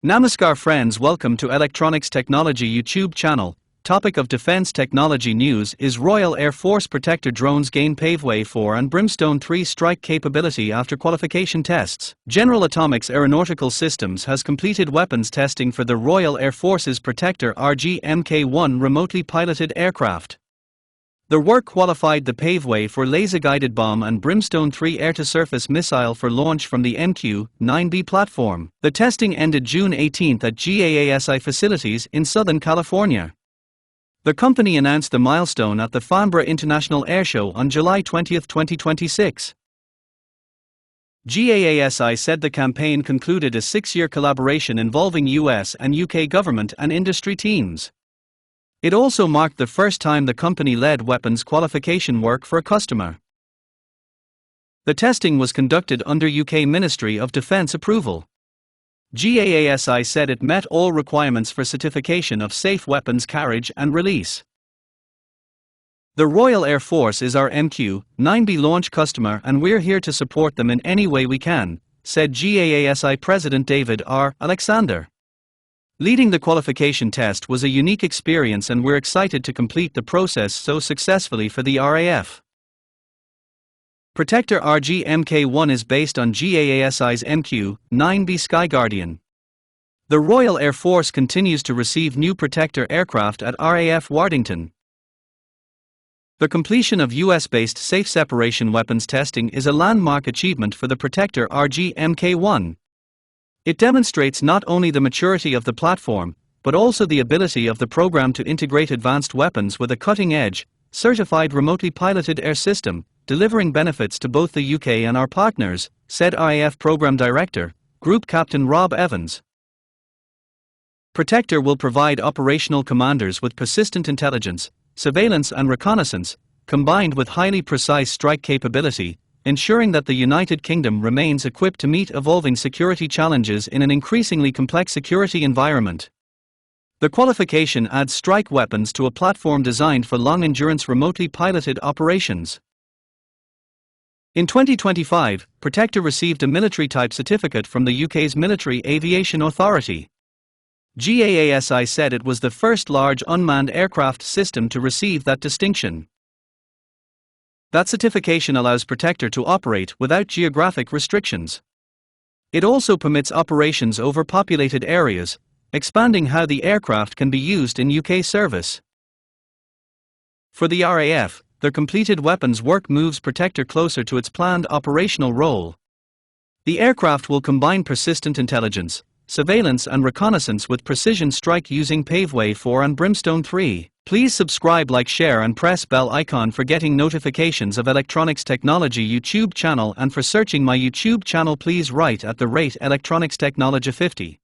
Namaskar friends, welcome to Electronics Technology YouTube channel. Topic of defense technology news is Royal Air Force Protector drones gain Paveway 4 and Brimstone 3 strike capability after qualification tests. General Atomics Aeronautical Systems has completed weapons testing for the Royal Air Force's Protector RG-Mk1 remotely piloted aircraft. The work qualified the Paveway for laser-guided bomb and Brimstone 3 air-to-surface missile for launch from the MQ-9B platform. The testing ended June 18 at GAASI facilities in Southern California. The company announced the milestone at the Farnborough International Airshow on July 20, 2026. GAASI said the campaign concluded a 6-year collaboration involving US and UK government and industry teams. It also marked the first time the company led weapons qualification work for a customer. The testing was conducted under UK Ministry of Defence approval. GAASI said it met all requirements for certification of safe weapons carriage and release. The Royal Air Force is our MQ-9B launch customer and we're here to support them in any way we can, said GAASI President David R. Alexander. Leading the qualification test was a unique experience and we're excited to complete the process so successfully for the RAF. Protector RG-Mk1 is based on GAASI's MQ-9B Sky Guardian. The Royal Air Force continues to receive new Protector aircraft at RAF Wardington. The completion of US-based safe separation weapons testing is a landmark achievement for the Protector RG-Mk1. It demonstrates not only the maturity of the platform, but also the ability of the program to integrate advanced weapons with a cutting-edge, certified remotely piloted air system, delivering benefits to both the UK and our partners, said RAF Program Director, Group Captain Rob Evans. Protector will provide operational commanders with persistent intelligence, surveillance and reconnaissance, combined with highly precise strike capability, ensuring that the United Kingdom remains equipped to meet evolving security challenges in an increasingly complex security environment. The qualification adds strike weapons to a platform designed for long-endurance remotely piloted operations. In 2025, Protector received a military-type certificate from the UK's Military Aviation Authority. GAASI said it was the first large unmanned aircraft system to receive that distinction. That certification allows Protector to operate without geographic restrictions. It also permits operations over populated areas, expanding how the aircraft can be used in UK service. For the RAF, their completed weapons work moves Protector closer to its planned operational role. The aircraft will combine persistent intelligence, surveillance and reconnaissance with precision strike using Paveway 4 and Brimstone 3. Please subscribe, like, share and press bell icon for getting notifications of Electronics Technology YouTube channel, and for searching my YouTube channel please write @Electronics Technology 50.